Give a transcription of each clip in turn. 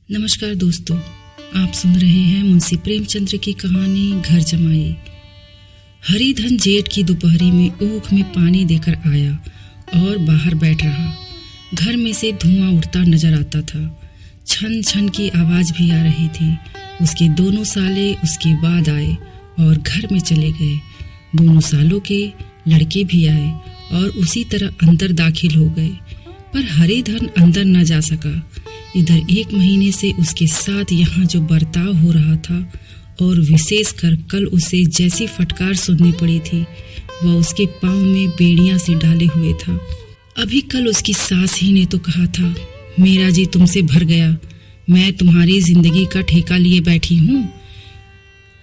नमस्कार दोस्तों, आप सुन रहे हैं मुंशी प्रेमचंद्र की कहानी घर जमाई। हरिधन जेठ की दोपहरी में ऊख में पानी देकर आया और बाहर बैठ रहा। घर में से धुआं उठता नजर आता था। छन छन की आवाज भी आ रही थी। उसके दोनों साले उसके बाद आए और घर में चले गए। दोनों सालों के लड़के भी आए और उसी तरह अंदर दाखिल हो गए, पर हरिधन अंदर न जा सका। इधर 1 महीने से उसके साथ यहाँ जो बर्ताव हो रहा था और विशेषकर कल उसे जैसी फटकार सुननी पड़ी थी, वह उसके पाँव में बेड़ियां से डाले हुए था। अभी कल उसकी सास ही ने तो कहा था, मेरा जी तुमसे भर गया, मैं तुम्हारी जिंदगी का ठेका लिए बैठी हूँ।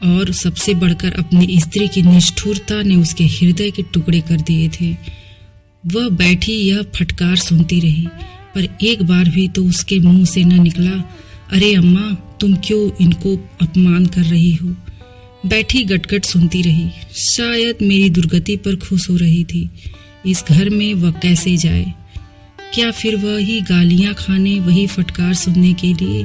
और सबसे बढ़कर अपनी स्त्री की निष्ठुरता ने उसके हृदय के टुकड़े कर दिए थे। वह बैठी यह फटकार सुनती रही, पर एक बार भी तो उसके मुंह से न निकला, अरे अम्मा, तुम क्यों इनको अपमान कर रही हो। बैठी गटगट सुनती रही। शायद मेरी दुर्गति पर खुश हो रही थी। इस घर में वह कैसे जाए? क्या फिर वही गालियां खाने, वही फटकार सुनने के लिए?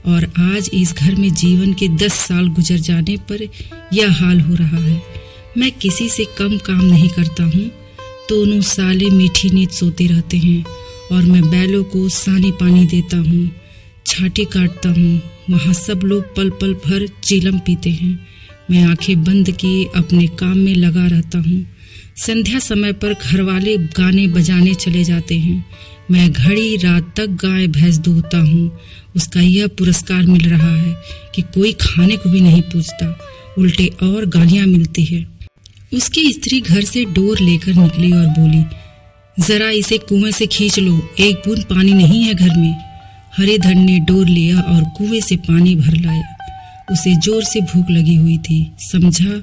और आज इस घर में जीवन के 10 साल गुजर जाने पर यह हाल हो रहा है। मैं किसी से कम काम नहीं करता हूँ। दोनों साले मीठी नींद सोते रहते हैं और मैं बैलों को सानी पानी देता हूँ, छाटी काटता हूँ। वहाँ सब लोग पल पल भर चीलम पीते हैं। मैं आंखें बंद किए अपने काम में लगा रहता हूँ। संध्या समय पर घरवाले गाने बजाने चले जाते हैं। मैं घड़ी रात तक गाय भैंस दूहता हूँ। उसका यह पुरस्कार मिल रहा है कि कोई खाने को भी नहीं पूछता, उल्टे और गालियाँ मिलती है। उसकी स्त्री घर से डोर लेकर निकली और बोली, जरा इसे कुएं से खींच लो, एक बूंद पानी नहीं है घर में। हरिधन ने डोर लिया और कुएं से पानी भर लाया। उसे जोर से भूख लगी हुई थी। समझा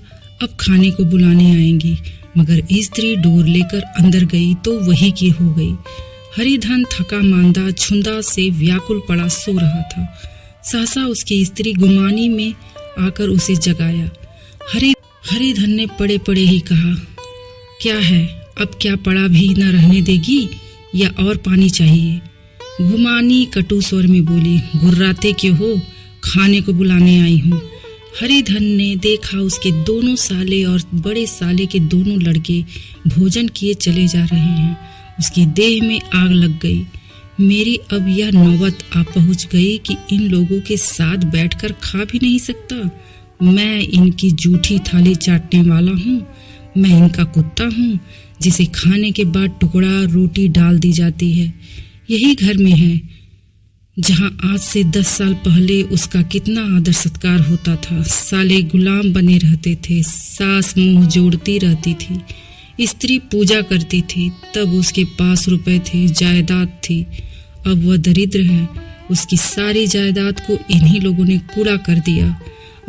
अब खाने को बुलाने आएंगी, मगर स्त्री डोर लेकर अंदर गई तो वही की हो गई। हरिधन थका मांदा छुंदा से व्याकुल पड़ा सो रहा था। सहसा उसकी स्त्री गुमानी में आकर उसे जगाया। हरिधन ने पड़े पड़े ही कहा, क्या है, अब क्या पड़ा भी न रहने देगी या और पानी चाहिए? गुमानी कटु स्वर में बोली, गुर्राते क्यों हो, खाने को बुलाने आई हूँ। हरिधन ने देखा उसके दोनों साले और बड़े साले के दोनों लड़के भोजन किए चले जा रहे हैं। उसकी देह में आग लग गई। मेरी अब यह नौबत आ पहुँच गई कि इन लोगों के साथ बैठकर खा भी नहीं सकता। मैं इनकी जूठी थाली चाटने वाला हूँ। मैं इनका कुत्ता हूँ जिसे खाने के बाद टुकड़ा रोटी डाल दी जाती है। यही घर में है जहाँ आज से 10 साल पहले उसका कितना आदर सत्कार होता था। साले गुलाम बने रहते थे, सास मुंह जोड़ती रहती थी, स्त्री पूजा करती थी, तब उसके पास रुपए थे, जायदाद थी। अब वह दरिद्र है। उसकी सारी जायदाद को इन्हीं लोगों ने कूड़ा कर दिया।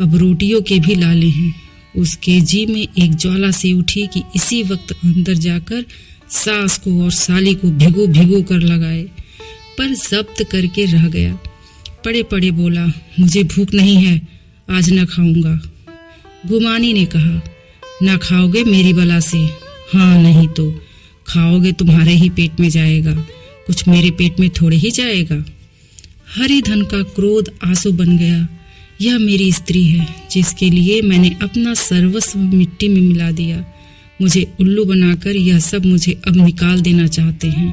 अब रोटियों के भी लाले हैं। उसके जी में एक ज्वाला सी उठी कि इसी वक्त अंदर जाकर सास को और साली को भिगो भिगो कर लगाए, पर जब्त करके रह गया। पड़े पड़े बोला, मुझे भूख नहीं है, आज न खाऊंगा। गुमानी ने कहा, ना खाओगे मेरी बला से? हाँ, नहीं तो खाओगे तुम्हारे ही पेट में जाएगा, कुछ मेरे पेट में थोड़े ही जाएगा। हरिधन का क्रोध आंसू बन गया। यह मेरी स्त्री है जिसके लिए मैंने अपना सर्वस्व मिट्टी में मिला दिया। मुझे उल्लू बनाकर यह सब मुझे अब निकाल देना चाहते हैं।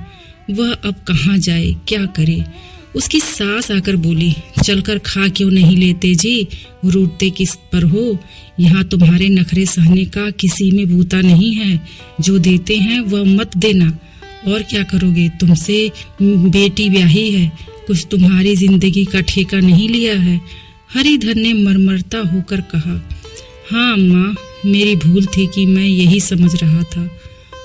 वह अब कहाँ जाए, क्या करे? उसकी सास आकर बोली, चलकर खा क्यों नहीं लेते जी, रूठते किस पर हो? यहाँ तुम्हारे नखरे सहने का किसी में बूता नहीं है। जो देते हैं वह मत देना। और क्या करोगे, तुमसे बेटी ब्याही है, कुछ तुम्हारी जिंदगी का ठेका नहीं लिया है। हरिधन ने मरमरता होकर कहा, हाँ अम्मा, मेरी भूल थी कि मैं यही समझ रहा था।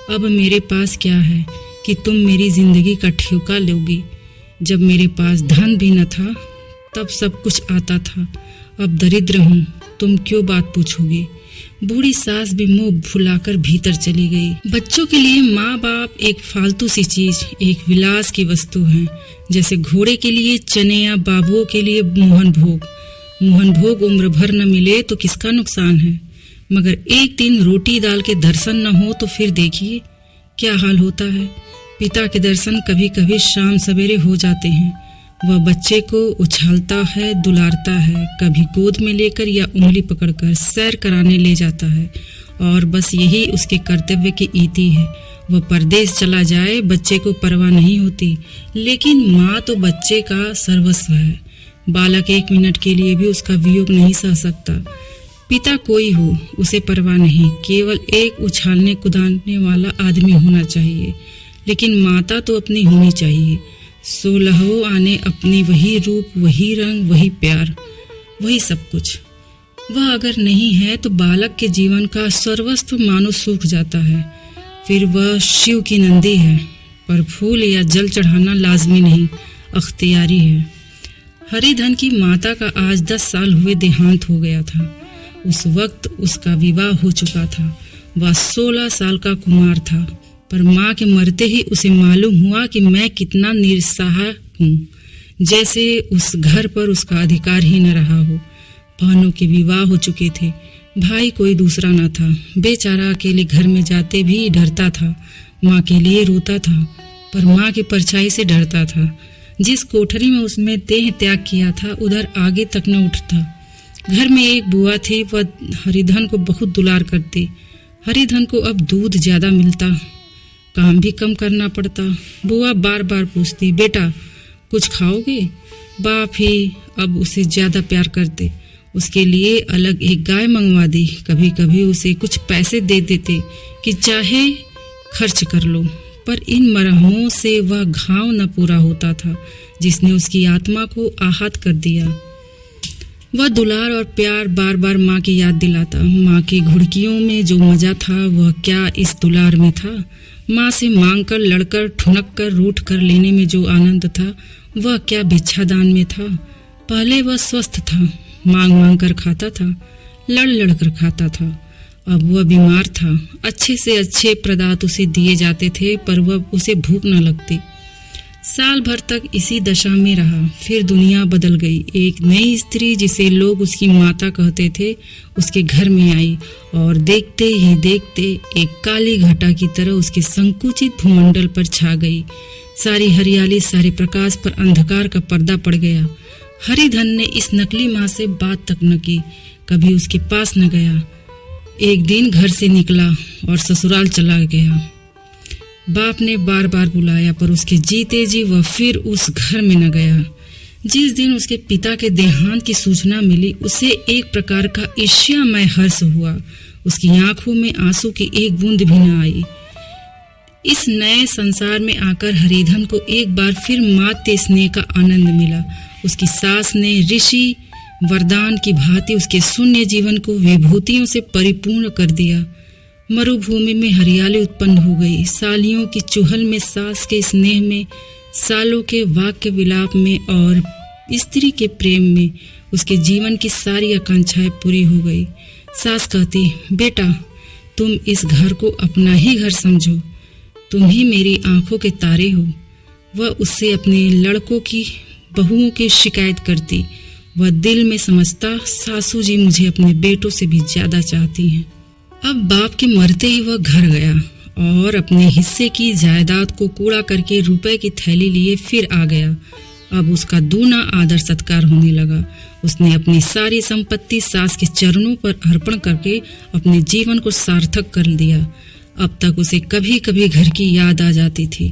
अब मेरे पास क्या है कि तुम मेरी जिंदगी का ठेका लोगी। जब मेरे पास धन भी न था तब सब कुछ आता था। अब दरिद्र हूँ, तुम क्यों बात पूछोगी? बूढ़ी सास भी मुंह भुलाकर भीतर चली गई। बच्चों के लिए माँ बाप एक फालतू सी चीज, एक विलास की वस्तु है, जैसे घोड़े के लिए चने या बाबुओं के लिए मोहन भोग। मोहन भोग उम्र भर न मिले तो किसका नुकसान है, मगर एक दिन रोटी दाल के दर्शन न हो तो फिर देखिए क्या हाल होता है। पिता के दर्शन कभी कभी शाम सवेरे हो जाते हैं, वह बच्चे को उछालता है, दुलारता है, कभी गोद में लेकर या उंगली पकड़कर सैर कराने ले जाता है और बस यही उसके कर्तव्य की ईति है। वह परदेश चला जाए, बच्चे को परवाह नहीं होती, लेकिन माँ तो बच्चे का सर्वस्व है। बालक 1 मिनट के लिए भी उसका वियोग नहीं सह सकता। पिता कोई हो, उसे परवाह नहीं, केवल एक उछालने कुदाने वाला आदमी होना चाहिए। लेकिन माता तो अपनी होनी चाहिए। 16 आने अपनी, वही रूप, वही रंग, वही प्यार, वही सब कुछ। वह अगर नहीं है तो बालक के जीवन का सर्वस्व मानो सूख जाता है। फिर वह शिव की नंदी है, पर फूल या जल चढ़ाना लाजमी नहीं, अख्तियारी है। हरिधन की माता का आज 10 साल हुए देहांत हो गया था। उस वक्त उसका विवाह हो चुका था। वह 16 साल का कुमार था, पर माँ के मरते ही उसे मालूम हुआ कि मैं कितना निस्सहाय हूँ, जैसे उस घर पर उसका अधिकार ही न रहा हो। बहनों के विवाह हो चुके थे, भाई कोई दूसरा न था। बेचारा अकेले घर में जाते भी डरता था। माँ के लिए रोता था, पर माँ की परछाई से डरता था। जिस कोठरी में उसने देह त्याग किया था, उधर आगे तक न उठता। घर में एक बुआ थी, वह हरिधन को बहुत दुलार करती। हरिधन को अब दूध ज्यादा मिलता, काम भी कम करना पड़ता। बुआ बार बार पूछती, बेटा कुछ खाओगे? बाप ही अब उसे ज्यादा प्यार करते। उसके लिए अलग एक गाय मंगवा दी। कभी कभी उसे कुछ पैसे दे देते कि चाहे खर्च कर लो, पर इन मरहमों से वह घाव न पूरा होता था जिसने उसकी आत्मा को आहत कर दिया। वह दुलार और प्यार बार बार माँ की याद दिलाता। माँ की घुड़कियों में जो मजा था, वह क्या इस दुलार में था? माँ से मांगकर, लड़कर, ठुनक कर, रूठ कर लेने में जो आनंद था, वह क्या भिक्षादान में था? पहले वह स्वस्थ था, मांग मांग कर खाता था, लड़ लड़ कर खाता था। अब वह बीमार था। अच्छे से अच्छे पदार्थ उसे दिए जाते थे, पर वह उसे भूख न लगती। साल भर तक इसी दशा में रहा। फिर दुनिया बदल गई। एक नई स्त्री, जिसे लोग उसकी माता कहते थे, उसके घर में आई और देखते ही देखते एक काली घटा की तरह उसके संकुचित भूमंडल पर छा गई। सारी हरियाली, सारे प्रकाश पर अंधकार का पर्दा पड़ गया। हरिधन ने इस नकली माँ से बात तक न की, कभी उसके पास न गया। एक दिन घर से निकला और ससुराल चला गया। बाप ने बार बार बुलाया, पर उसके जीते जी वह फिर उस घर में न गया। जिस दिन उसके पिता के देहांत की सूचना मिली, उसे एक प्रकार का ईर्ष्यामय हर्ष हुआ। उसकी आंखों में आंसू की एक बूंद भी न आई। इस नए संसार में आकर हरिधन को एक बार फिर मातृ स्नेह का आनंद मिला। उसकी सास ने ऋषि वरदान की भांति उसके शून्य जीवन को विभूतियों से परिपूर्ण कर दिया। मरुभूमि में हरियाली उत्पन्न हो गई। सालियों की चुहल में, सास के स्नेह में, सालों के वाक्य विलाप में और स्त्री के प्रेम में उसके जीवन की सारी आकांक्षाएं पूरी हो गई। सास कहती, बेटा तुम इस घर को अपना ही घर समझो, तुम ही मेरी आंखों के तारे हो। वह उससे अपने लड़कों की, बहुओं की शिकायत करती। वह दिल में समझता, सासू जी मुझे अपने बेटों से भी ज्यादा चाहती हैं। अब बाप के मरते ही वह घर गया और अपने हिस्से की जायदाद को कूड़ा करके रुपए की थैली लिए फिर आ गया। अब उसका दूना आदर सत्कार होने लगा। उसने अपनी सारी संपत्ति सास के चरणों पर अर्पण करके अपने जीवन को सार्थक कर दिया। अब तक उसे कभी कभी घर की याद आ जाती थी,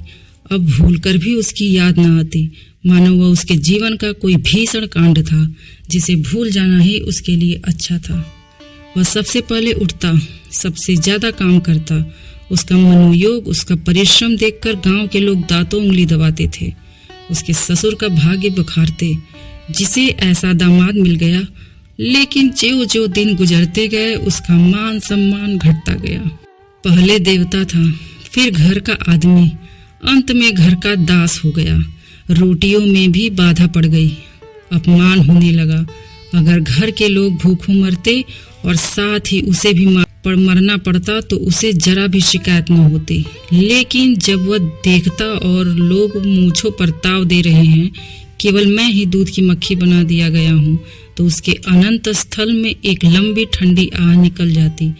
अब भूलकर भी उसकी याद न आती, मानो वह उसके जीवन का कोई भीषण कांड था जिसे भूल जाना ही उसके लिए अच्छा था। वह सबसे पहले उठता, सबसे ज्यादा काम करता। उसका मनोयोग, उसका परिश्रम देखकर गांव के लोग दांतों उंगली दबाते थे। उसके ससुर का भाग्य बखारते, जिसे ऐसा दामाद मिल गया। लेकिन जो जो दिन गुजरते गए, उसका मान सम्मान घटता गया। पहले देवता था, फिर घर का आदमी, अंत में घर का दास हो गया। रोटियों में भी बाधा पड़ गई, अपमान होने लगा। अगर घर के लोग भूखों मरते और साथ ही उसे भी मरना पड़ता तो उसे जरा भी शिकायत न होती। लेकिन जब वह देखता और लोग मूंछों पर ताव दे रहे हैं, केवल मैं ही दूध की मक्खी बना दिया गया हूँ, तो उसके अनंत स्थल में एक लंबी ठंडी आह निकल जाती।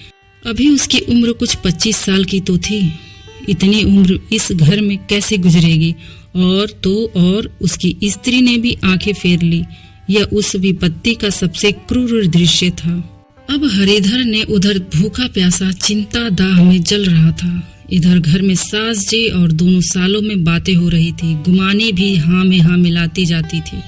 अभी उसकी उम्र कुछ 25 साल की तो थी। इतनी उम्र इस घर में कैसे गुजरेगी और उसकी स्त्री ने भी आंखें फेर ली। यह उस विपत्ति का सबसे क्रूर दृश्य था। अब हरिधर ने उधर भूखा प्यासा चिंता दाह में जल रहा था। इधर घर में सास जी और दोनों सालों में बातें हो रही थी। गुमानी भी हाँ में हाँ मिलाती जाती थी।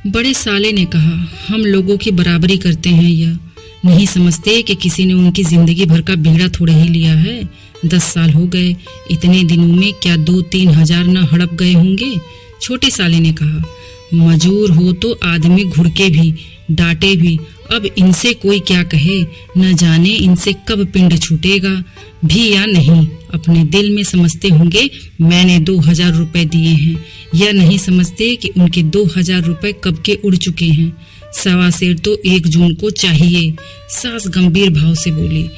बड़े साले ने कहा, हम लोगों की बराबरी करते हैं, यह नहीं समझते कि किसी ने उनकी जिंदगी भर का बीड़ा थोड़े ही लिया है। 10 साल हो गए, इतने दिनों में क्या 2-3 हजार न हड़प गए होंगे। छोटे साले ने कहा, मजूर हो तो आदमी घुड़के भी, डांटे भी। अब इनसे कोई क्या कहे, न जाने इनसे कब पिंड छूटेगा भी या नहीं। अपने दिल में समझते होंगे मैंने 2000 रुपए दिए हैं, या नहीं समझते कि उनके 2000 रुपए कब के उड़ चुके हैं। 1.25 सेर तो 1 जून को चाहिए। सास गंभीर भाव से बोली,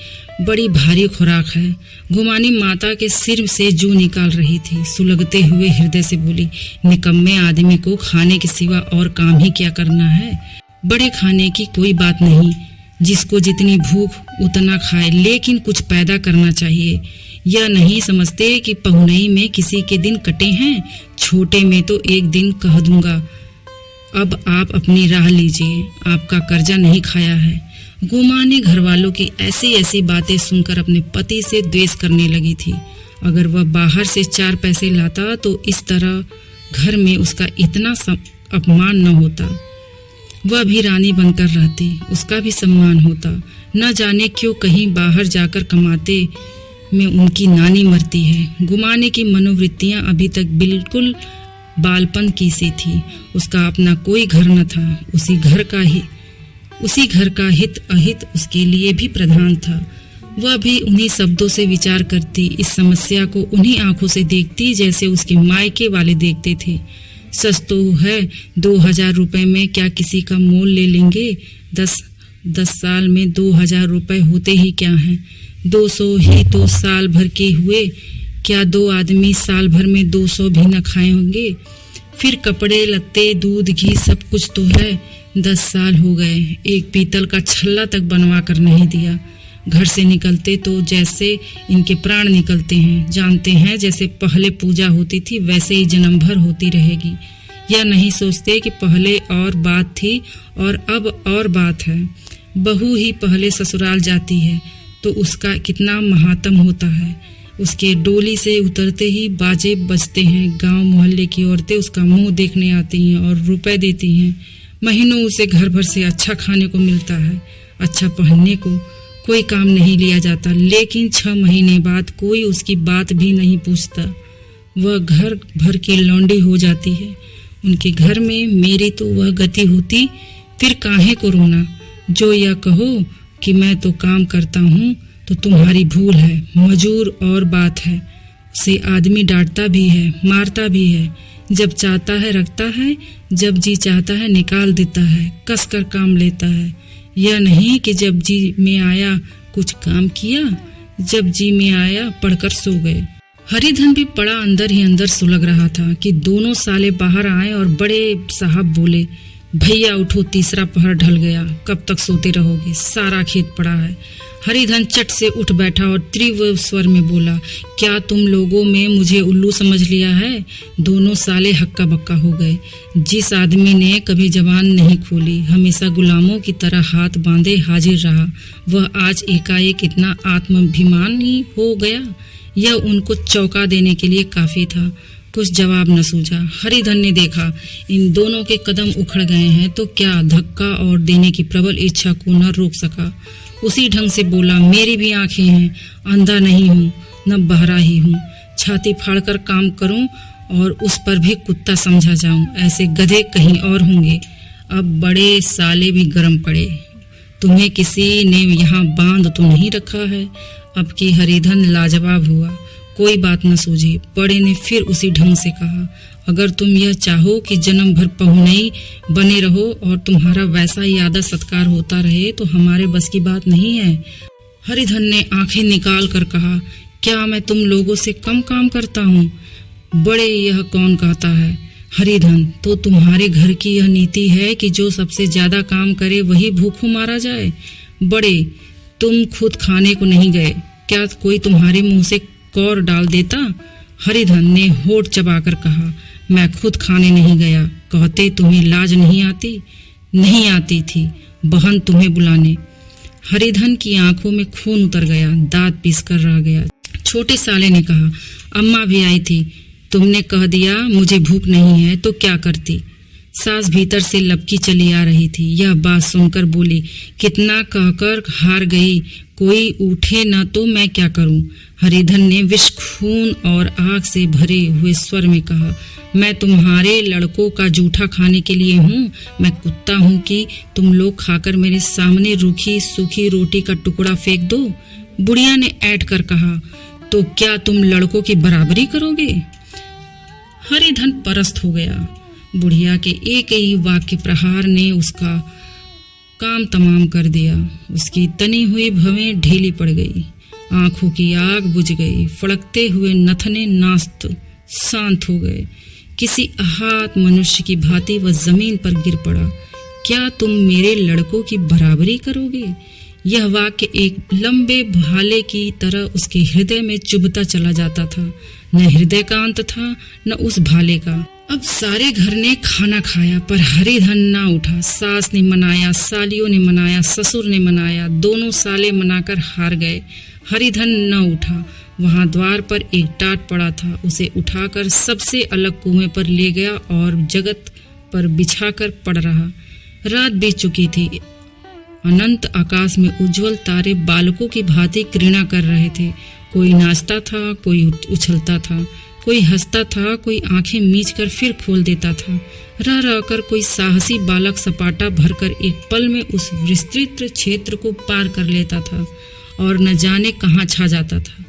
बड़ी भारी खुराक है। गुमानी माता के सिर से जू निकाल रही थी। सुलगते हुए हृदय से बोली, निकम्मे आदमी को खाने के सिवा और काम ही क्या करना है। बड़े खाने की कोई बात नहीं, जिसको जितनी भूख उतना खाए, लेकिन कुछ पैदा करना चाहिए। यह नहीं समझते कि पहुनई में किसी के दिन कटे हैं। छोटे में तो एक दिन कह दूंगा, अब आप अपनी राह लीजिए, आपका कर्जा नहीं खाया है। गुमानी घर वालों की ऐसी ऐसी बातें सुनकर अपने पति से द्वेष करने लगी थी। अगर वह बाहर से 4 पैसे लाता तो इस तरह घर में उसका इतना अपमान न होता। वह भी रानी बनकर रहती, उसका भी सम्मान होता। न जाने क्यों कहीं बाहर जाकर कमाते में उनकी नानी मरती है। गुमाने की मनोवृत्तियां अभी तक बिल्कुल बालपन की सी थी। उसका अपना कोई घर न था। उसी घर का हित अहित उसके लिए भी प्रधान था। वह भी उन्हीं शब्दों से विचार करती, इस समस्या को उन्हीं आंखों से देखती जैसे उसके मायके वाले देखते थे। सच तो है, 2000 रुपए में क्या किसी का मोल ले लेंगे। 10 साल में 2000 रुपए होते ही क्या हैं। 200 ही तो साल भर के हुए। क्या 2 आदमी साल भर में 200 भी न खाए होंगे। फिर कपड़े लत्ते दूध घी सब कुछ तो है। 10 साल हो गए, एक पीतल का छल्ला तक बनवा कर नहीं दिया। घर से निकलते तो जैसे इनके प्राण निकलते हैं। जानते हैं जैसे पहले पूजा होती थी वैसे ही जन्म भर होती रहेगी। या नहीं सोचते कि पहले और बात थी और अब और बात है। बहू ही पहले ससुराल जाती है तो उसका कितना महात्म होता है। उसके डोली से उतरते ही बाजे बजते हैं। गांव मोहल्ले की औरतें उसका मुंह देखने आती हैं और रुपए देती हैं। महीनों उसे घर भर से अच्छा खाने को मिलता है, अच्छा पहनने को। कोई काम नहीं लिया जाता, लेकिन 6 महीने बाद कोई उसकी बात भी नहीं पूछता। वह घर भर की लौंडी हो जाती है। उनके घर में मेरी तो वह गति होती, फिर काहे को रोना। जो यह कहो कि मैं तो काम करता हूँ तो तुम्हारी भूल है। मजूर और बात है, उसे आदमी डांटता भी है, मारता भी है। जब चाहता है रखता है, जब जी चाहता है निकाल देता है, कस कर काम लेता है। यह नहीं कि जब जी में आया कुछ काम किया, जब जी में आया पढ़कर सो गए। हरिधन भी बड़ा अंदर ही अंदर सुलग रहा था कि दोनों साले बाहर आए और बड़े साहब बोले, भैया उठो, तीसरा पहर ढल गया, कब तक सोते रहोगे, सारा खेत पड़ा है। हरिधन चट से उठ बैठा और तीव्र स्वर में बोला, क्या तुम लोगों में मुझे उल्लू समझ लिया है। दोनों साले हक्का बक्का हो गए। जिस आदमी ने कभी जबान नहीं खोली, हमेशा गुलामों की तरह हाथ बांधे हाजिर रहा, वह आज एकाएक इतना आत्माभिमानी हो गया। यह उनको चौंका देने के लिए काफी था। कुछ जवाब न सूझा। हरिधन ने देखा इन दोनों के कदम उखड़ गए हैं तो क्या धक्का और देने की प्रबल इच्छा को न रोक सका। उसी ढंग से बोला, मेरी भी आंखें हैं, अंधा नहीं हूँ न बहरा ही हूँ। छाती फाड़कर काम करूँ और उस पर भी कुत्ता समझा जाऊँ, ऐसे गधे कहीं और होंगे। अब बड़े साले भी गर्म पड़े। तुम्हें किसी ने यहाँ बांध तो नहीं रखा है। अब की हरिधन लाजवाब हुआ। कोई बात न सूझी। बड़े ने फिर उसी ढंग से कहा, अगर तुम यह चाहो कि जन्म भर पहुनई बने रहो और तुम्हारा वैसा ही आदर सत्कार होता रहे तो हमारे बस की बात नहीं है। हरिधन ने आंखें निकाल कर कहा, क्या मैं तुम लोगों से कम काम करता हूँ। बड़े, यह कौन कहता है। हरिधन, तो तुम्हारे घर की यह नीति है कि जो सबसे ज्यादा काम करे वही भूखों मारा जाए। बड़े, तुम खुद खाने को नहीं गए, क्या कोई तुम्हारे मुंह से कौर डाल देता। हरिधन ने होठ चबाकर कहा, मैं खुद खाने नहीं गया, कहते तुम्हें लाज नहीं आती? नहीं आती थी बहन तुम्हें बुलाने। हरिधन की आंखों में खून उतर गया, दांत पीसकर रह गया। छोटे साले ने कहा, अम्मा भी आई थी, तुमने कह दिया मुझे भूख नहीं है तो क्या करती? सास भीतर से लपकी चली आ रही थी। यह बात सुनकर बोली, कितना कहकर हार गई, कोई उठे न तो मैं क्या करूं? हरिधन ने विष, खून और आग से भरे हुए स्वर में कहा, मैं तुम्हारे लड़कों का जूठा खाने के लिए हूँ? मैं कुत्ता हूँ कि तुम लोग खाकर मेरे सामने रूखी सूखी रोटी का टुकड़ा फेंक दो? बुढ़िया ने ऐठ कर कहा, तो क्या तुम लड़कों की बराबरी करोगे? हरिधन परस्त हो गया। बुढ़िया के एक ही वाक्य प्रहार ने उसका काम तमाम कर दिया। उसकी तनी हुई भवें ढीली पड़ गई, आंखों की आग बुझ गई, फड़कते हुए नथने नास्त शांत हो गए। किसी अहात मनुष्य की भांति वह जमीन पर गिर पड़ा। क्या तुम मेरे लड़कों की बराबरी करोगे? यह वाक्य एक लंबे भाले की तरह उसके हृदय में चुभता चला जाता था। न हृदय का अंत था न उस भाले का। अब सारे घर ने खाना खाया पर हरिधन ना उठा। सास ने मनाया, सालियों ने मनाया, ससुर ने मनाया, दोनों साले मनाकर हार गए। हरिधन न उठा। वहां द्वार पर एक टाट पड़ा था, उसे उठाकर सबसे अलग कुएं पर ले गया और जगत पर बिछाकर पड़ रहा। रात बीत चुकी थी। अनंत आकाश में उज्जवल तारे बालकों की भांति क्रीड़ा कर रहे थे। कोई नाचता था, कोई उछलता था, कोई हंसता था, कोई आंखें मीच कर फिर खोल देता था। रह रहकर कोई साहसी बालक सपाटा भरकर एक पल में उस विस्तृत क्षेत्र को पार कर लेता था और न जाने कहाँ छा जाता था।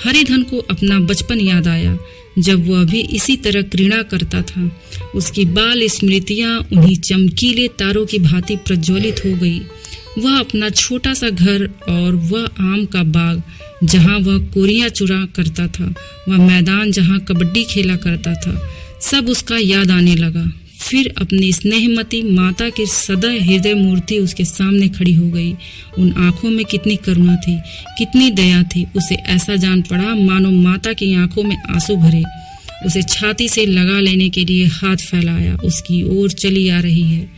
हरिधन को अपना बचपन याद आया, जब वह भी इसी तरह क्रीड़ा करता था। उसकी बाल स्मृतियां उन्हीं चमकीले तारों की भांति प्रज्वलित हो गई। वह अपना छोटा सा घर और वह आम का बाग जहाँ वह कोरियां चुरा करता था, वह मैदान जहाँ कबड्डी खेला करता था, सब उसका याद आने लगा। फिर अपनी स्नेहमती माता की सदा हृदय मूर्ति उसके सामने खड़ी हो गई। उन आंखों में कितनी करुणा थी, कितनी दया थी। उसे ऐसा जान पड़ा मानो माता की आंखों में आंसू भरे। उसे छाती से लगा लेने के लिए हाथ फैलाया, उसकी ओर चली आ रही है।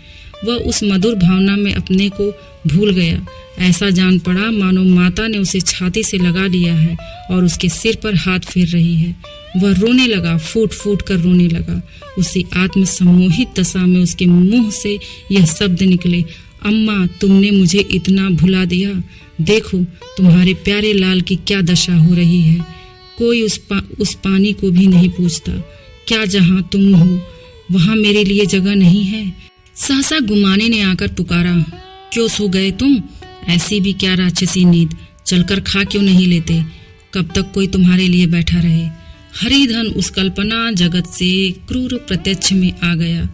वह उस मधुर भावना में अपने को भूल गया। ऐसा जान पड़ा मानो माता ने उसे छाती से लगा लिया है और उसके सिर पर हाथ फेर रही है। वह रोने लगा, फूट फूट कर रोने लगा। उसी आत्म सम्मोहित दशा में उसके मुंह से यह शब्द निकले, अम्मा तुमने मुझे इतना भुला दिया। देखो तुम्हारे प्यारे लाल की क्या दशा हो रही है। कोई उस पानी को भी नहीं पूछता। क्या जहाँ तुम हो वहाँ मेरे लिए जगह नहीं है? सहसा गुमानी ने आकर पुकारा, क्यों सो गए तुम? ऐसी भी क्या राक्षसी नींद, चलकर खा क्यों नहीं लेते? कब तक कोई तुम्हारे लिए बैठा रहे? हरिधन उस कल्पना जगत से क्रूर प्रत्यक्ष में आ गया।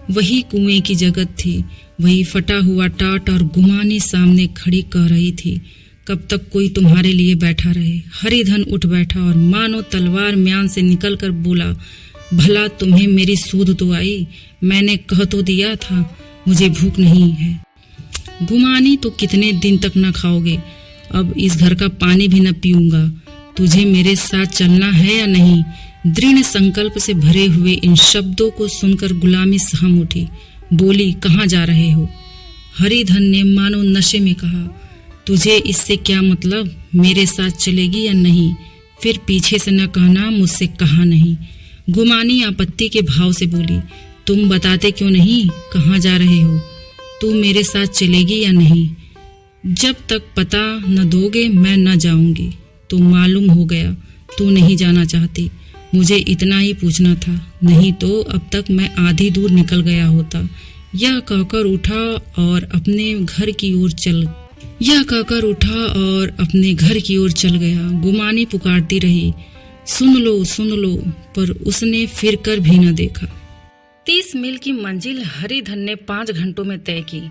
वही कुएं की जगत थी, वही फटा हुआ टाट और गुमानी सामने खड़ी कह रही थी, कब तक कोई तुम्हारे लिए बैठा रहे? हरिधन उठ बैठा और मानो तलवार म्यान से निकलकर बोला, भला तुम्हें मेरी सूध तो आई? मैंने कह तो दिया था मुझे भूख नहीं है। गुमानी तो कितने दिन तक न खाओगे? अब इस घर का पानी भी न पीऊंगा। तुझे मेरे साथ चलना है या नहीं? दृढ़ संकल्प से भरे हुए इन शब्दों को सुनकर गुलामी सहम उठी। बोली, कहाँ जा रहे हो? हरिधन ने मानो नशे में कहा, तुझे इससे क्या मतलब? मेरे साथ चलेगी या नहीं? फिर पीछे से न कहना मुझसे कहा नहीं। गुमानी आपत्ति के भाव से बोली, तुम बताते क्यों नहीं कहाँ जा रहे हो? तू मेरे साथ चलेगी या नहीं? जब तक पता न दोगे मैं न जाऊंगी। तो मालूम हो गया तू नहीं जाना चाहती। मुझे इतना ही पूछना था, नहीं तो अब तक मैं आधी दूर निकल गया होता। यह कहकर उठा और अपने घर की ओर चल गया। गुमानी पुकारती रही, सुन लो, पर उसने फिर कर भी न देखा। 30 मील की मंजिल हरिधन ने 5 घंटों में तय की।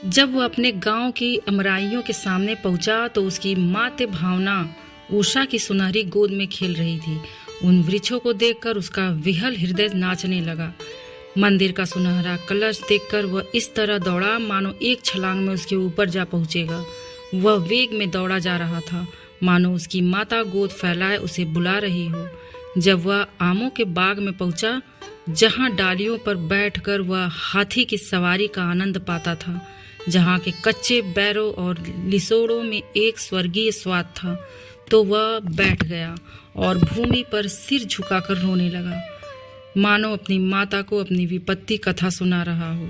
जब वह अपने गांव की अमराइयों के सामने पहुंचा तो उसकी माते भावना उषा की सुनहरी गोद में खेल रही थी। उन वृक्षों को देखकर उसका विहल हृदय नाचने लगा। मंदिर का सुनहरा कलश देखकर वह इस तरह दौड़ा मानो एक छलांग में उसके ऊपर जा पहुंचेगा। वह वेग में दौड़ा जा रहा था, मानो उसकी माता गोद फैलाए उसे बुला रही हो। जब वह आमों के बाग में पहुंचा, जहां डालियों पर बैठकर वह हाथी की सवारी का आनंद पाता था, जहां के कच्चे बैरों और लिसोड़ों में एक स्वर्गीय स्वाद था, तो वह बैठ गया और भूमि पर सिर झुकाकर रोने लगा, मानो अपनी माता को अपनी विपत्ति कथा सुना रहा हो।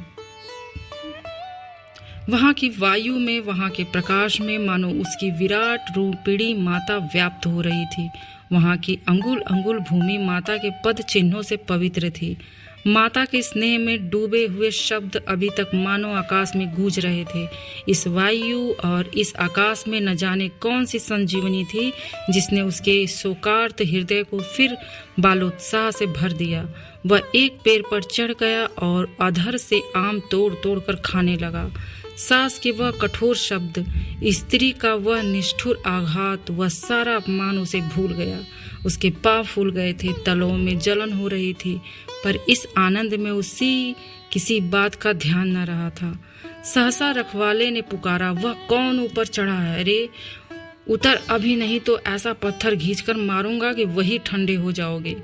वहां की वायु में, वहां के प्रकाश में मानो उसकी विराट रूपिणी माता व्याप्त हो रही थी। वहां की अंगुल अंगुल भूमि माता के पद चिन्हों से पवित्र थी। माता के स्नेह में डूबे हुए शब्द अभी तक मानो आकाश में गूंज रहे थे। इस वायु और इस आकाश में न जाने कौन सी संजीवनी थी जिसने उसके शोकार्त हृदय को फिर बालोत्साह से भर दिया। वह एक पेड़ पर चढ़ गया और अधर से आम तोड़ तोड़ कर खाने लगा। सास के वह कठोर शब्द, स्त्री का वह निष्ठुर आघात, वह सारा अपमान उसे भूल गया। उसके पाँव फूल गए थे, तलवों में जलन हो रही थी, पर इस आनंद में उसी किसी बात का ध्यान न रहा था। सहसा रखवाले ने पुकारा, वह कौन ऊपर चढ़ा है? अरे उतर अभी, नहीं तो ऐसा पत्थर खींचकर मारूंगा कि वही ठंडे हो जाओगे।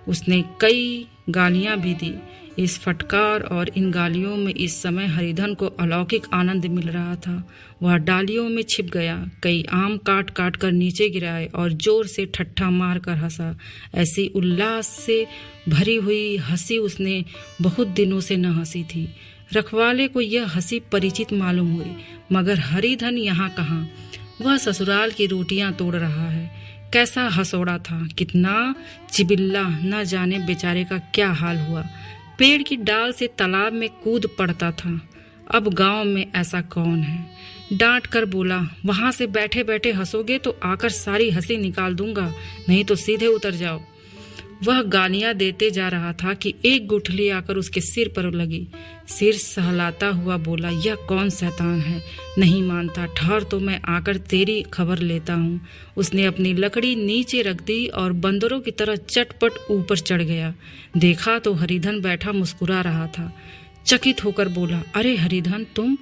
उसने कई गालियां भी दी। इस फटकार और इन गालियों में इस समय हरिधन को अलौकिक आनंद मिल रहा था। वह डालियों में छिप गया, कई आम काट काट कर नीचे गिराए और जोर से ठट्ठा मार कर हंसा। ऐसी उल्लास से भरी हुई हंसी उसने बहुत दिनों से न हंसी थी। रखवाले को यह हंसी परिचित मालूम हुई, मगर हरिधन यहाँ कहाँ? वह ससुराल की रोटियां तोड़ रहा है। कैसा हंसौड़ा था, कितना चिबिल्ला, न जाने बेचारे का क्या हाल हुआ। पेड़ की डाल से तालाब में कूद पड़ता था। अब गांव में ऐसा कौन है? डांट कर बोला, वहां से बैठे बैठे हंसोगे तो आकर सारी हंसी निकाल दूंगा, नहीं तो सीधे उतर जाओ। वह गालियां देते जा रहा था कि एक गुठली आकर उसके सिर पर लगी। सिर सहलाता हुआ बोला, यह कौन शैतान है? नहीं मानता, ठहर तो मैं आकर तेरी खबर लेता हूँ। उसने अपनी लकड़ी नीचे रख दी और बंदरों की तरह चटपट ऊपर चढ़ गया। देखा तो हरिधन बैठा मुस्कुरा रहा था। चकित होकर बोला, अरे हरिधन, तुम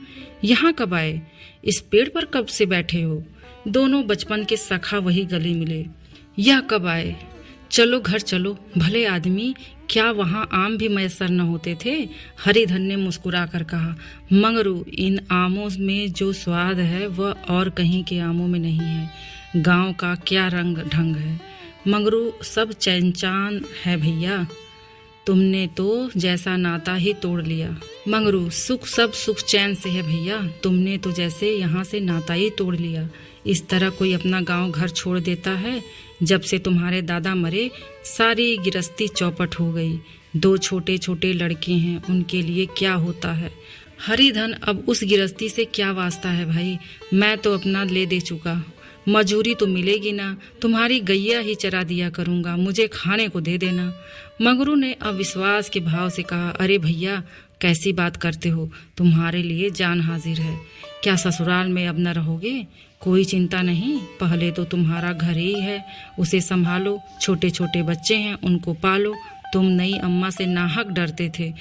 यहाँ कब आए? इस पेड़ पर कब से बैठे हो? दोनों बचपन के सखा वही गले मिले। यह कब आए? चलो घर चलो। भले आदमी, क्या वहाँ आम भी मैसर न होते थे? हरिधन ने मुस्कुरा कर कहा, मंगरू, इन आमों में जो स्वाद है वह और कहीं के आमों में नहीं है। गांव का क्या रंग ढंग है मंगरू, सब चैनचान है भैया। तुमने तो जैसा नाता ही तोड़ लिया। मंगरू, सुख सब सुख चैन से है भैया, तुमने तो जैसे यहाँ से नाता ही तोड़ लिया। इस तरह कोई अपना गांव घर छोड़ देता है? जब से तुम्हारे दादा मरे सारी गिरस्ती चौपट हो गई। 2 छोटे छोटे लड़के हैं, उनके लिए क्या होता है? हरिधन, अब उस गिरस्ती से क्या वास्ता है भाई? मैं तो अपना ले दे चुका। मजूरी तो मिलेगी ना, तुम्हारी गैया ही चरा दिया करूंगा, मुझे खाने को दे देना। मंगरू ने अविश्वास के भाव से कहा, अरे भैया, कैसी बात करते हो? तुम्हारे लिए जान हाजिर है। क्या ससुराल में अब न रहोगे? कोई चिंता नहीं, पहले तो तुम्हारा घर ही है, उसे संभालो। छोटे छोटे बच्चे हैं, उनको पालो। तुम नई अम्मा से नाहक डरते थे,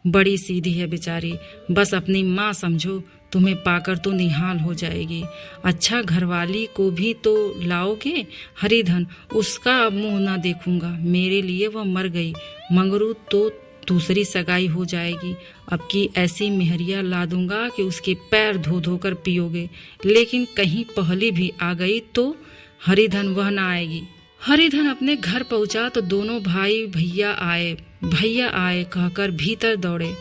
बड़ी सीधी है बेचारी, बस अपनी माँ समझो, तुम्हें पाकर तो निहाल हो जाएगी। अच्छा, घरवाली को भी तो लाओगे? हरिधन, उसका अब मुंह ना देखूंगा, मेरे लिए वह मर गई। मंगरू, तो दूसरी सगाई हो जाएगी। अब की ऐसी मेहरिया ला दूंगा कि उसके पैर धो धो कर पियोगे। लेकिन कहीं पहली भी आ गई तो? हरिधन, वह ना आएगी। हरिधन अपने घर पहुंचा तो दोनों भाई भैया आए कहकर भीतर दौड़े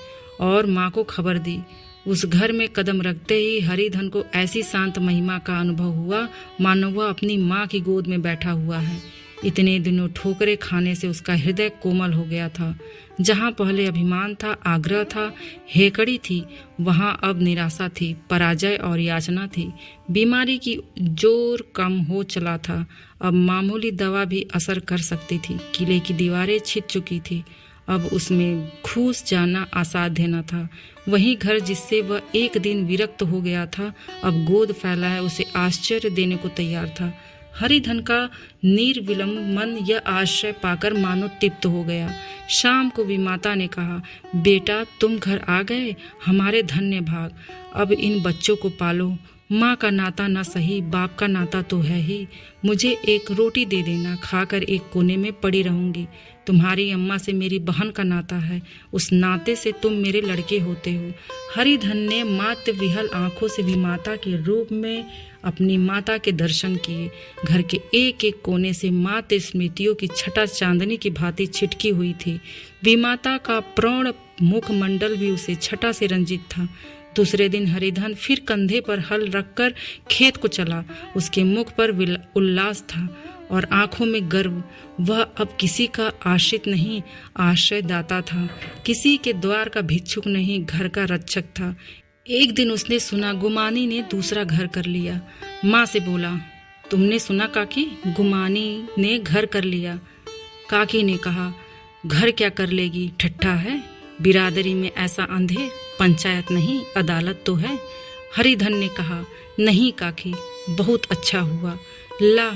और माँ को खबर दी। उस घर में कदम रखते ही हरिधन को ऐसी शांत महिमा का अनुभव हुआ मानो वह अपनी माँ की गोद में बैठा हुआ है। इतने दिनों ठोकरे खाने से उसका हृदय कोमल हो गया था। जहाँ पहले अभिमान था, आग्रह था, हेकड़ी थी, वहाँ अब निराशा थी, पराजय और याचना थी। बीमारी की जोर कम हो चला था। अब मामूली दवा भी असर कर सकती थी। किले की दीवारें छिद चुकी थी, अब उसमें घुस जाना असाध्य न था। वही घर जिससे वह एक दिन विरक्त हो गया था, अब गोद फैलाए उसे आश्चर्य देने को तैयार था। हरिधन का निर्विलंब मन यह आश्चर्य पाकर मानो तृप्त हो गया। शाम को विमाता ने कहा, बेटा तुम घर आ गए, हमारे धन्य भाग। अब इन बच्चों को पालो, माँ का नाता ना सही, बाप का नाता तो है ही। मुझे एक रोटी दे देना, खाकर एक कोने में पड़ी रहूंगी। तुम्हारी अम्मा से मेरी बहन का नाता है, उस नाते से तुम मेरे लड़के होते हो। हरिधन ने मात विहल आंखों से विमाता के रूप में अपनी माता के दर्शन किए। घर के एक एक कोने से मात स्मृतियों की छटा चांदनी की भांति छिटकी हुई थी। विमाता का प्रौढ़ मुखमंडल भी उसे छटा से रंजित था। दूसरे दिन हरिधन फिर कंधे पर हल रखकर खेत को चला। उसके मुख पर उल्लास था और आंखों में गर्व। वह अब किसी का आश्रित नहीं, आश्रयदाता था। किसी के द्वार का भिक्षुक नहीं, घर का रक्षक था। एक दिन उसने सुना गुमानी ने दूसरा घर कर लिया। माँ से बोला, तुमने सुना काकी, गुमानी ने घर कर लिया। काकी ने कहा, घर क्या कर लेगी, ठट्ठा है। बिरादरी में ऐसा अंधेर, पंचायत नहीं अदालत तो है। हरिधन ने कहा, नहीं काकी, बहुत अच्छा हुआ। ला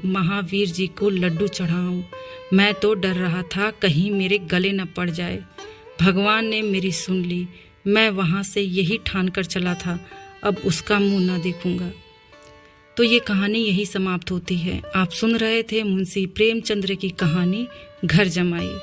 महावीर जी को लड्डू चढ़ाऊं। मैं तो डर रहा था कहीं मेरे गले न पड़ जाए। भगवान ने मेरी सुन ली। मैं वहाँ से यही ठान कर चला था, अब उसका मुंह न देखूंगा। तो ये कहानी यही समाप्त होती है। आप सुन रहे थे मुंशी प्रेमचंद्र की कहानी घर जमाई।